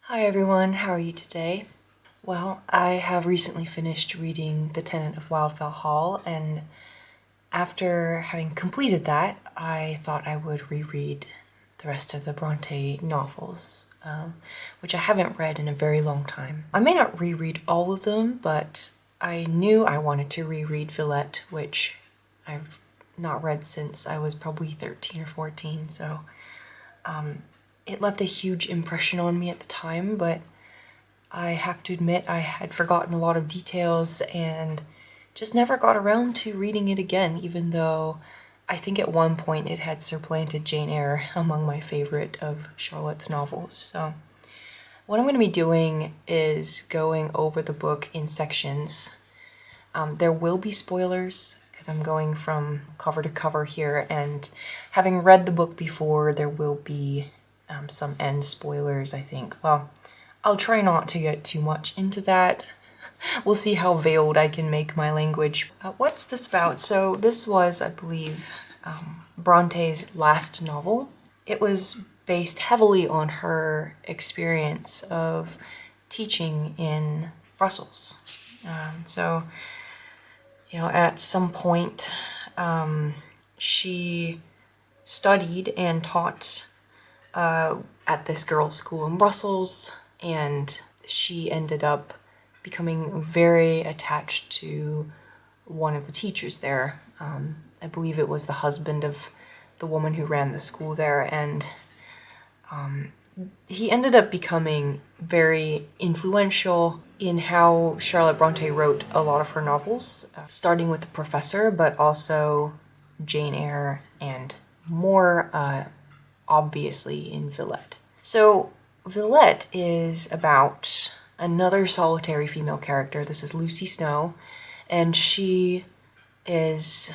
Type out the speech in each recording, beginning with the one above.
Hi everyone, how are you today? Well, I have recently finished reading The Tenant of Wildfell Hall, and after having completed that, I thought I would reread the rest of the Brontë novels, which I haven't read in a very long time. I may not reread all of them, but I knew I wanted to reread Villette, which I've not read since I was probably 13 or 14, so it left a huge impression on me at the time, but I have to admit I had forgotten a lot of details and just never got around to reading it again, even though I think at one point it had supplanted Jane Eyre among my favorite of Charlotte's novels. So what I'm going to be doing is going over the book in sections. There will be spoilers because I'm going from cover to cover here, and having read the book before, there will be some end spoilers, I think. Well, I'll try not to get too much into that. We'll see how veiled I can make my language. What's this about? So this was, I believe, Bronte's last novel. It was based heavily on her experience of teaching in Brussels. At some point, she studied and taught at this girls' school in Brussels, and she ended up becoming very attached to one of the teachers there. I believe it was the husband of the woman who ran the school there, and he ended up becoming very influential in how Charlotte Brontë wrote a lot of her novels, starting with The Professor, but also Jane Eyre, and more obviously in Villette. So Villette is about another solitary female character. This is Lucy Snowe, and she is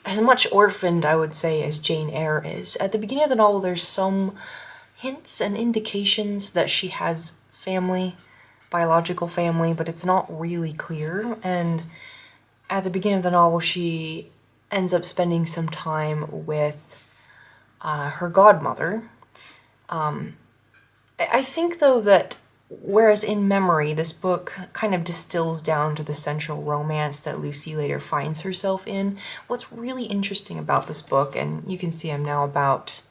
as much orphaned, I would say, as Jane Eyre is. At the beginning of the novel, there's some hints and indications that she has family, biological family, but it's not really clear. And at the beginning of the novel, she ends up spending some time with her godmother. I think, though, that whereas in memory, this book kind of distills down to the central romance that Lucy later finds herself in, what's really interesting about this book, and you can see I'm now about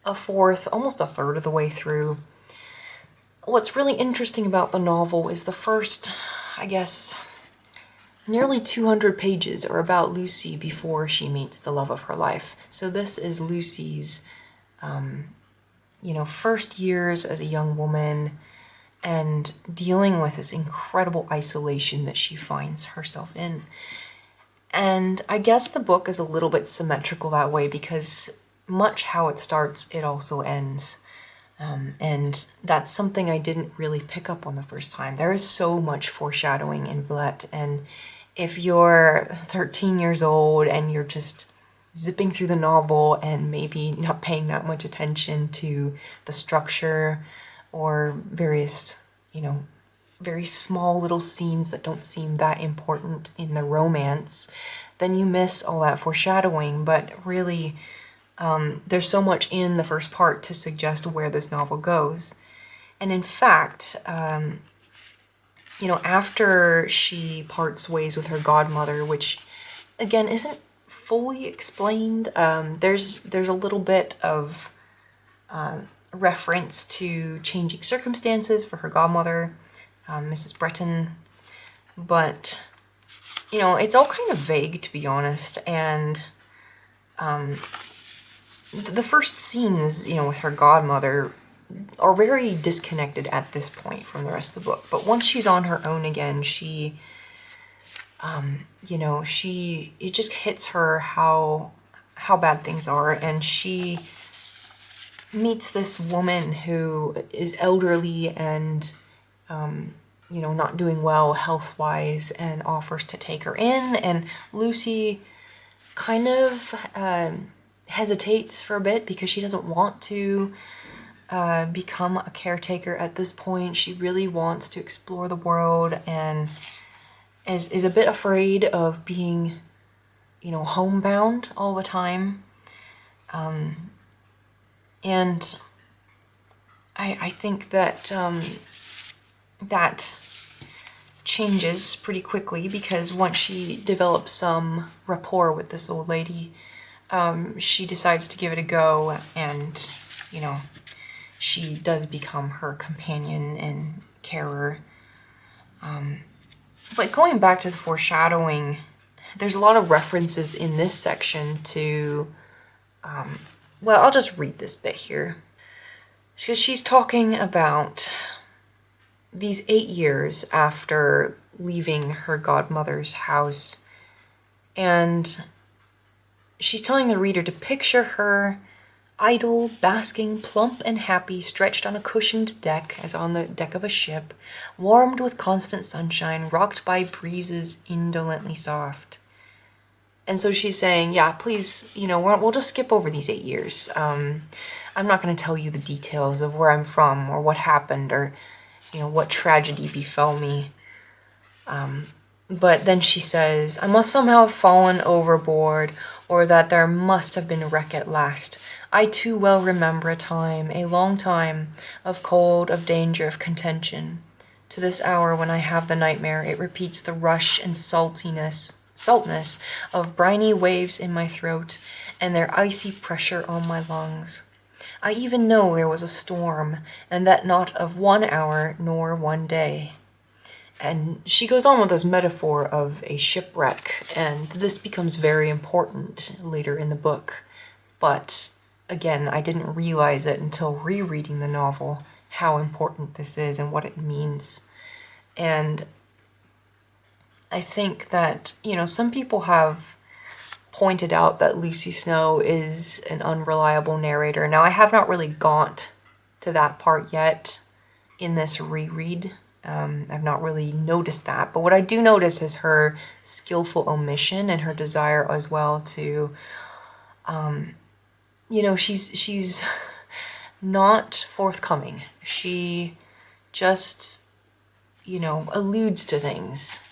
a fourth, almost a third of the way through, what's really interesting about the novel is the first, I guess, nearly 200 pages are about Lucy before she meets the love of her life. So this is Lucy's, first years as a young woman and dealing with this incredible isolation that she finds herself in. And I guess the book is a little bit symmetrical that way because much how it starts, it also ends. And that's something I didn't really pick up on the first time. There is so much foreshadowing in Villette, and if you're 13 years old and you're just zipping through the novel and maybe not paying that much attention to the structure or various, very small little scenes that don't seem that important in the romance, then you miss all that foreshadowing. But really, there's so much in the first part to suggest where this novel goes. And in fact, after she parts ways with her godmother, which again isn't fully explained, there's a little bit of reference to changing circumstances for her godmother, Mrs. Breton, but it's all kind of vague, to be honest. And the first scenes, with her godmother are very disconnected at this point from the rest of the book. But once she's on her own again, it just hits her how bad things are, and she meets this woman who is elderly and not doing well health-wise, and offers to take her in. And Lucy kind of hesitates for a bit because she doesn't want to become a caretaker at this point. She really wants to explore the world and is a bit afraid of being, homebound all the time. And I think that that changes pretty quickly, because once she develops some rapport with this old lady, she decides to give it a go, and, you know, she does become her companion and carer. But going back to the foreshadowing, there's a lot of references in this section to, well, I'll just read this bit here. Because she's talking about these 8 years after leaving her godmother's house, and she's telling the reader to picture her idle, basking, plump and happy, stretched on a cushioned deck, as on the deck of a ship, warmed with constant sunshine, rocked by breezes indolently soft. And so she's saying, yeah, please, you know, we'll just skip over these 8 years. I'm not going to tell you the details of where I'm from or what happened or, you know, what tragedy befell me. But then she says, I must somehow have fallen overboard, or that there must have been a wreck at last. I too well remember a time, a long time, of cold, of danger, of contention. To this hour, when I have the nightmare, it repeats the rush and saltness of briny waves in my throat, and their icy pressure on my lungs. I even know there was a storm, and that not of 1 hour nor 1 day. And she goes on with this metaphor of a shipwreck, and this becomes very important later in the book. But again, I didn't realize it until rereading the novel, how important this is and what it means. And I think that, you know, some people have pointed out that Lucy Snowe is an unreliable narrator. Now, I have not really got to that part yet in this reread. I've not really noticed that. But what I do notice is her skillful omission and her desire as well to, you know, she's not forthcoming. She just, you know, alludes to things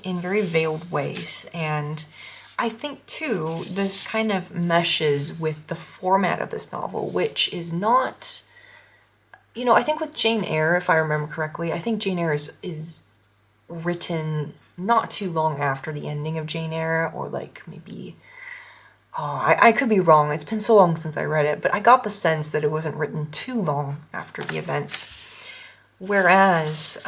in very veiled ways. And I think, too, this kind of meshes with the format of this novel, which is not... You know, I think with Jane Eyre, if I remember correctly, I think Jane Eyre is written not too long after the ending of Jane Eyre, or like maybe... Oh, I could be wrong. It's been so long since I read it, but I got the sense that it wasn't written too long after the events. Whereas,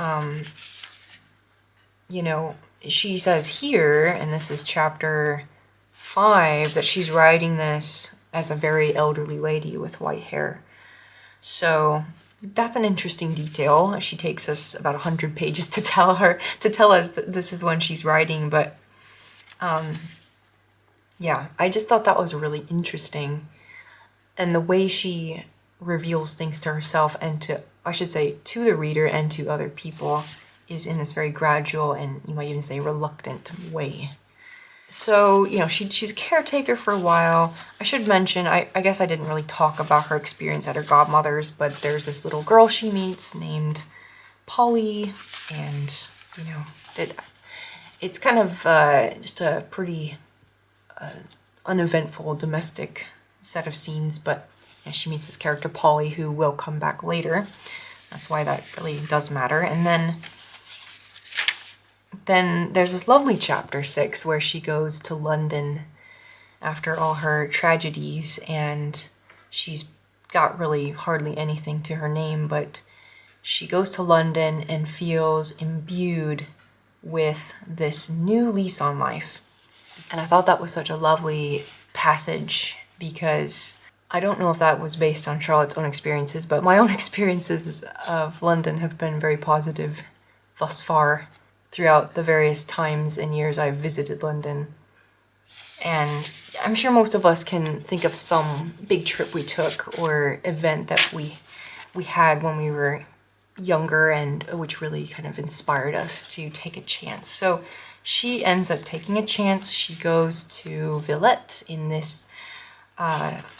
you know, she says here, and this is chapter 5, that she's writing this as a very elderly lady with white hair. So that's an interesting detail. She takes us about 100 pages to tell us that this is when she's writing, but yeah, I just thought that was really interesting. And the way she reveals things to herself and to, I should say, to the reader and to other people is in this very gradual and you might even say reluctant way. So, you know, she's a caretaker for a while. I should mention, I guess I didn't really talk about her experience at her godmother's, but there's this little girl she meets named Polly, and, you know, it's kind of just a pretty uneventful domestic set of scenes, but yeah, she meets this character Polly, who will come back later. That's why that really does matter. And then there's this lovely chapter 6 where she goes to London after all her tragedies, and she's got really hardly anything to her name, but she goes to London and feels imbued with this new lease on life. And I thought that was such a lovely passage, because I don't know if that was based on Charlotte's own experiences, but my own experiences of London have been very positive thus far throughout the various times and years I've visited London. And I'm sure most of us can think of some big trip we took or event that we had when we were younger and which really kind of inspired us to take a chance. So she ends up taking a chance. She goes to Villette in this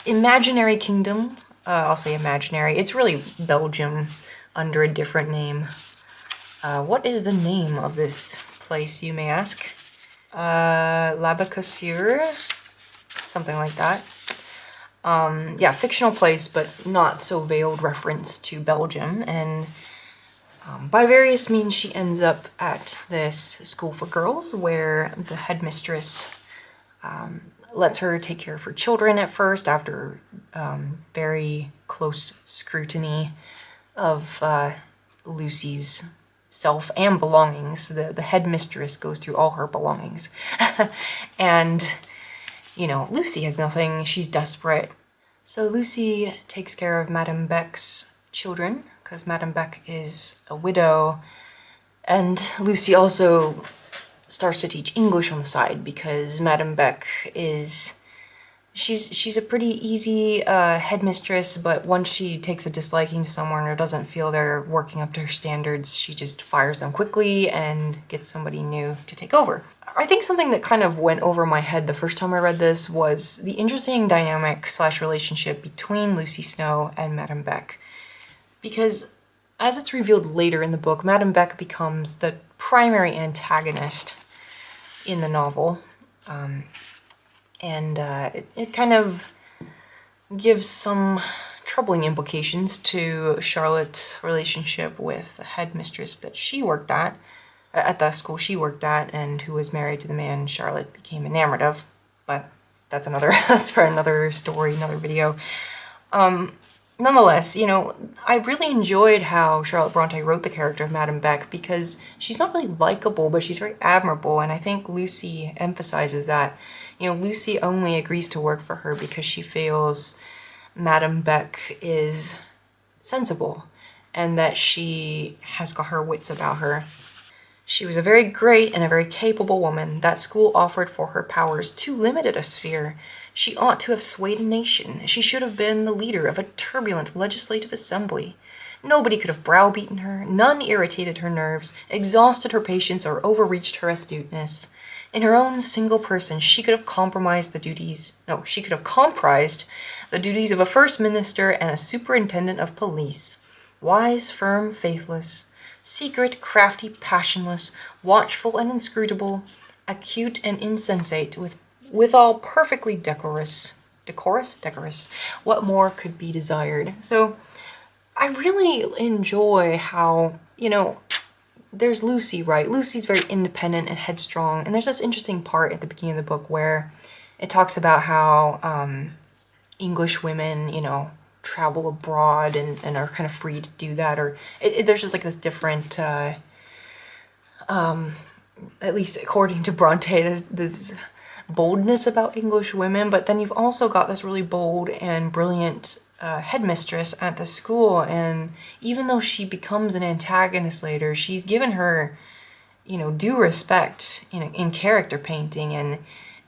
imaginary kingdom. I'll say imaginary. It's really Belgium under a different name. What is the name of this place, you may ask? L'Abacassure? Something like that. Yeah, fictional place, but not so veiled reference to Belgium. And by various means, she ends up at this school for girls where the headmistress lets her take care of her children at first after very close scrutiny of Lucy's self and belongings. The headmistress goes through all her belongings. And, you know, Lucy has nothing. She's desperate. So Lucy takes care of Madame Beck's children, because Madame Beck is a widow. And Lucy also starts to teach English on the side, because Madame Beck is... She's a pretty easy headmistress, but once she takes a disliking to someone or doesn't feel they're working up to her standards, she just fires them quickly and gets somebody new to take over. I think something that kind of went over my head the first time I read this was the interesting dynamic / relationship between Lucy Snowe and Madame Beck. Because as it's revealed later in the book, Madame Beck becomes the primary antagonist in the novel. It kind of gives some troubling implications to Charlotte's relationship with the headmistress that she worked at the school she worked at, and who was married to the man Charlotte became enamored of. But that's for another story, another video. Nonetheless, you know, I really enjoyed how Charlotte Brontë wrote the character of Madame Beck, because she's not really likable, but she's very admirable, and I think Lucy emphasizes that. You know, Lucy only agrees to work for her because she feels Madame Beck is sensible and that she has got her wits about her. She was a very great and a very capable woman. That school offered for her powers too limited a sphere. She ought to have swayed a nation. She should have been the leader of a turbulent legislative assembly. Nobody could have browbeaten her. None irritated her nerves, exhausted her patience, or overreached her astuteness. In her own single person, she could have comprised the duties of a first minister and a superintendent of police. Wise, firm, faithless, secret, crafty, passionless, watchful and inscrutable, acute and insensate, withal perfectly decorous. Decorous? What more could be desired? So I really enjoy how, you know, there's Lucy, right? Lucy's very independent and headstrong, and there's this interesting part at the beginning of the book where it talks about how English women, you know, travel abroad and are kind of free to do that, or there's just like this different, at least according to Brontë, this boldness about English women, but then you've also got this really bold and brilliant headmistress at the school, and even though she becomes an antagonist later, she's given her, you know, due respect in character painting, and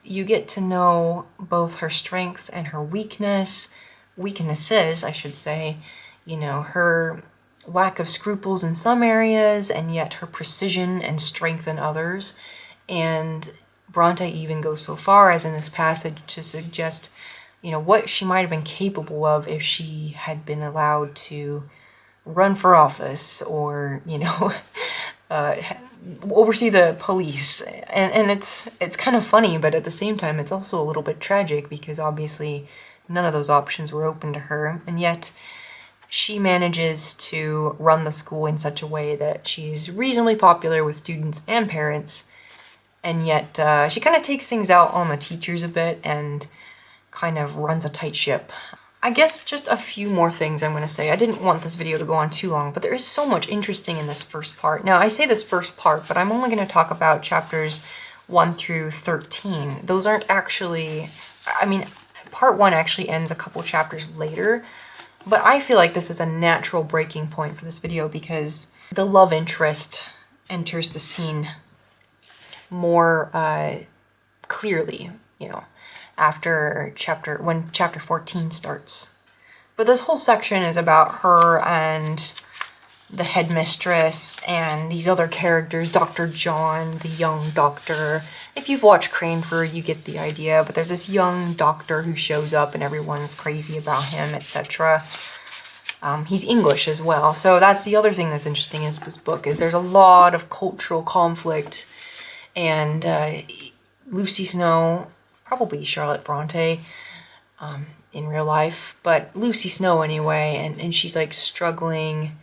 you get to know both her strengths and her weaknesses, I should say, you know, her lack of scruples in some areas, and yet her precision and strength in others. And Brontë even goes so far as in this passage to suggest, you know, what she might have been capable of if she had been allowed to run for office or, you know, oversee the police. And it's kind of funny, but at the same time, it's also a little bit tragic, because obviously none of those options were open to her. And yet she manages to run the school in such a way that she's reasonably popular with students and parents. And yet she kind of takes things out on the teachers a bit and kind of runs a tight ship. I guess just a few more things I'm going to say. I didn't want this video to go on too long, but there is so much interesting in this first part. Now, I say this first part, but I'm only going to talk about chapters 1 through 13. Those aren't actually... I mean, part 1 actually ends a couple chapters later, but I feel like this is a natural breaking point for this video because the love interest enters the scene more clearly, you know, when chapter 14 starts. But this whole section is about her and the headmistress and these other characters, Dr. John, the young doctor. If you've watched Cranford, you get the idea, but there's this young doctor who shows up and everyone's crazy about him, etc. He's English as well, so that's the other thing that's interesting in this book, is there's a lot of cultural conflict, and Lucy Snowe, probably Charlotte Brontë, in real life, but Lucy Snowe anyway, and she's like struggling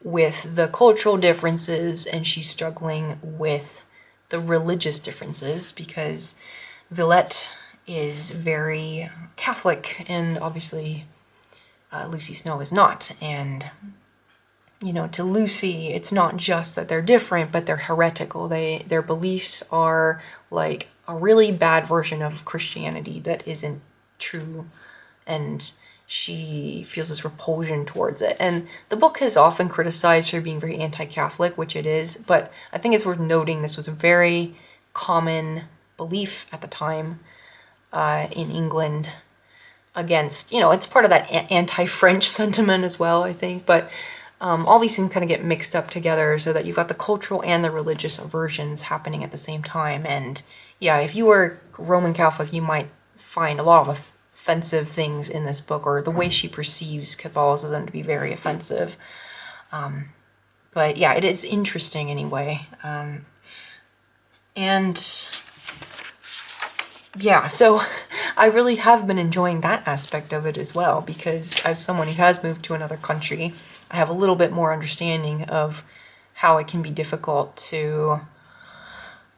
with the cultural differences, and she's struggling with the religious differences because Villette is very Catholic, and obviously Lucy Snowe is not. And you know, to Lucy, it's not just that they're different, but they're heretical. Their beliefs are like a really bad version of Christianity that isn't true, and she feels this repulsion towards it. And the book has often criticized her being very anti-Catholic, which it is, but I think it's worth noting this was a very common belief at the time in England against, you know, it's part of that anti-French sentiment as well, I think, but all these things kind of get mixed up together so that you've got the cultural and the religious aversions happening at the same time. And yeah, if you were Roman Catholic, you might find a lot of offensive things in this book, or the way she perceives Catholicism to be very offensive. But yeah, it is interesting anyway. And yeah, so I really have been enjoying that aspect of it as well, because as someone who has moved to another country, I have a little bit more understanding of how it can be difficult to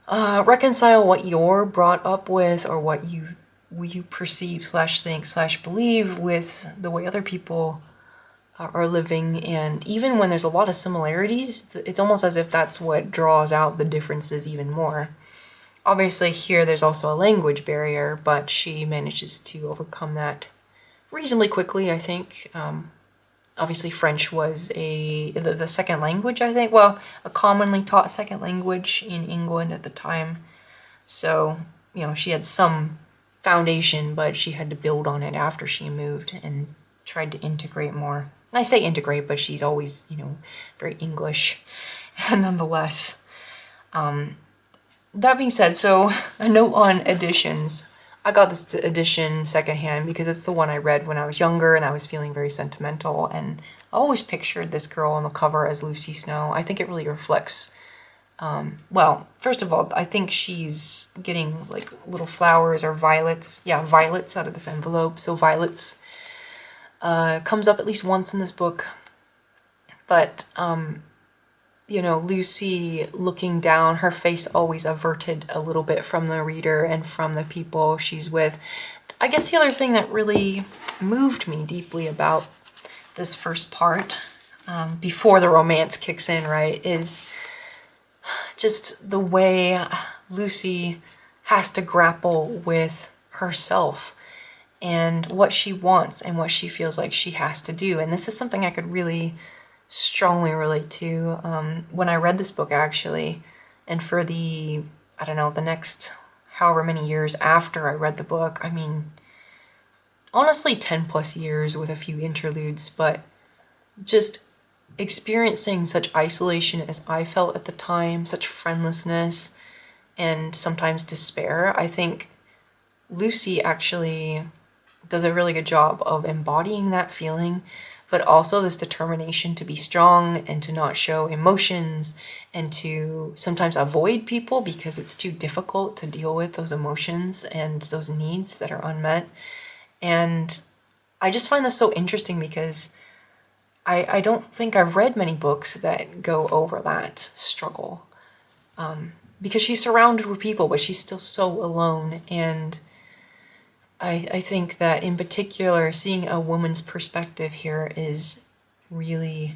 reconcile what you're brought up with, or what you perceive / think / believe with the way other people are living. And even when there's a lot of similarities, it's almost as if that's what draws out the differences even more. Obviously here there's also a language barrier, but she manages to overcome that reasonably quickly, I think. Obviously French was the second language, I think. Well, a commonly taught second language in England at the time. So, you know, she had some foundation, but she had to build on it after she moved and tried to integrate more. And I say integrate, but she's always, you know, very English nonetheless. That being said, so a note on editions. I got this edition secondhand because it's the one I read when I was younger and I was feeling very sentimental, and I always pictured this girl on the cover as Lucy Snowe. I think it really reflects, well, first of all, I think she's getting like little flowers or violets. Yeah, violets out of this envelope. So violets comes up at least once in this book. But you know, Lucy looking down, her face always averted a little bit from the reader and from the people she's with. I guess the other thing that really moved me deeply about this first part, before the romance kicks in, right, is just the way Lucy has to grapple with herself and what she wants and what she feels like she has to do. And this is something I could really strongly relate to when I read this book, actually. And for the, I don't know, the next however many years after I read the book, I mean, honestly 10 plus years with a few interludes, but just experiencing such isolation as I felt at the time, such friendlessness and sometimes despair. I think Lucy actually does a really good job of embodying that feeling, but also this determination to be strong and to not show emotions and to sometimes avoid people because it's too difficult to deal with those emotions and those needs that are unmet. And I just find this so interesting because I don't think I've read many books that go over that struggle. Because she's surrounded with people, but she's still so alone. And I think that in particular, seeing a woman's perspective here is really,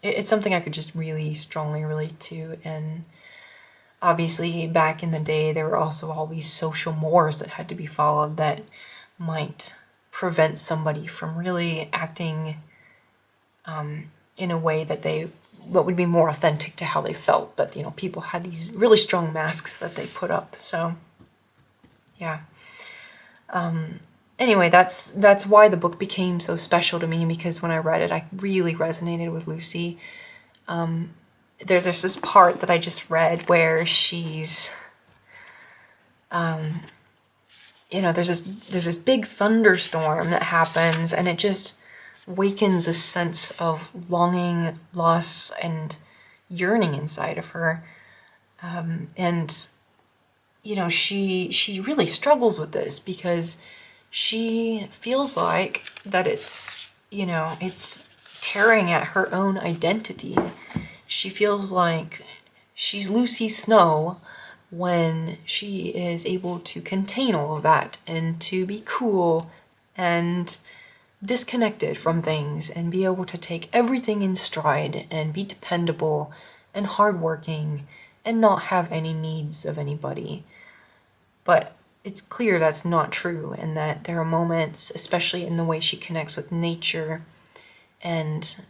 it's something I could just really strongly relate to. And obviously back in the day, there were also all these social mores that had to be followed that might prevent somebody from really acting in a way that what would be more authentic to how they felt. But, you know, people had these really strong masks that they put up. So, yeah. Anyway, that's why the book became so special to me, because when I read it, I really resonated with Lucy. There's this part that I just read where she's, you know, there's this big thunderstorm that happens, and it just wakens a sense of longing, loss, and yearning inside of her. And, you know, she really struggles with this because she feels like that it's, you know, it's tearing at her own identity. She feels like she's Lucy Snowe when she is able to contain all of that and to be cool and disconnected from things and be able to take everything in stride and be dependable and hardworking and not have any needs of anybody. But it's clear that's not true, and that there are moments, especially in the way she connects with nature and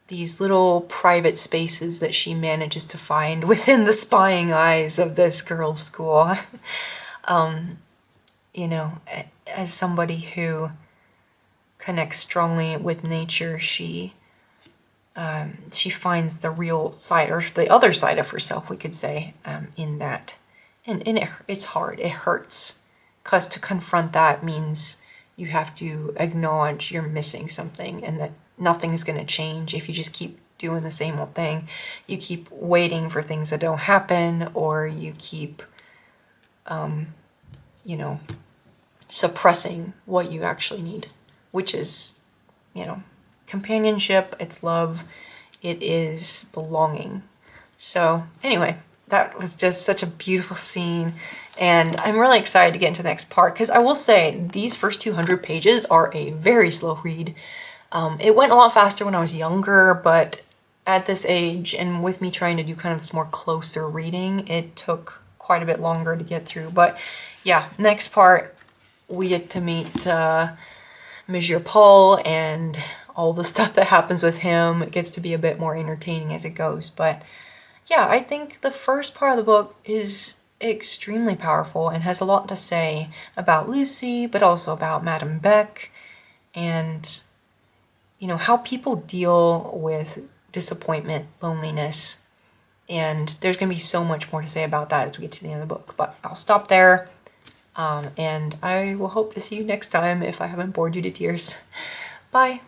these little private spaces that she manages to find within the spying eyes of this girls' school. You know, as somebody who connects strongly with nature, she finds the real side, or the other side of herself, we could say, in that. And it's hard, it hurts, because to confront that means you have to acknowledge you're missing something and that nothing's going to change if you just keep doing the same old thing. You keep waiting for things that don't happen, or you keep, you know, suppressing what you actually need, which is, you know, companionship, it's love, it is belonging. So anyway, that was just such a beautiful scene, and I'm really excited to get into the next part, because I will say these first 200 pages are a very slow read. It went a lot faster when I was younger, but at this age, and with me trying to do kind of this more closer reading, it took quite a bit longer to get through. But yeah, next part, we get to meet Monsieur Paul and all the stuff that happens with him. It gets to be a bit more entertaining as it goes. But yeah, I think the first part of the book is extremely powerful and has a lot to say about Lucy, but also about Madame Beck, and, you know, how people deal with disappointment, loneliness, and there's going to be so much more to say about that as we get to the end of the book. But I'll stop there, and I will hope to see you next time if I haven't bored you to tears. Bye!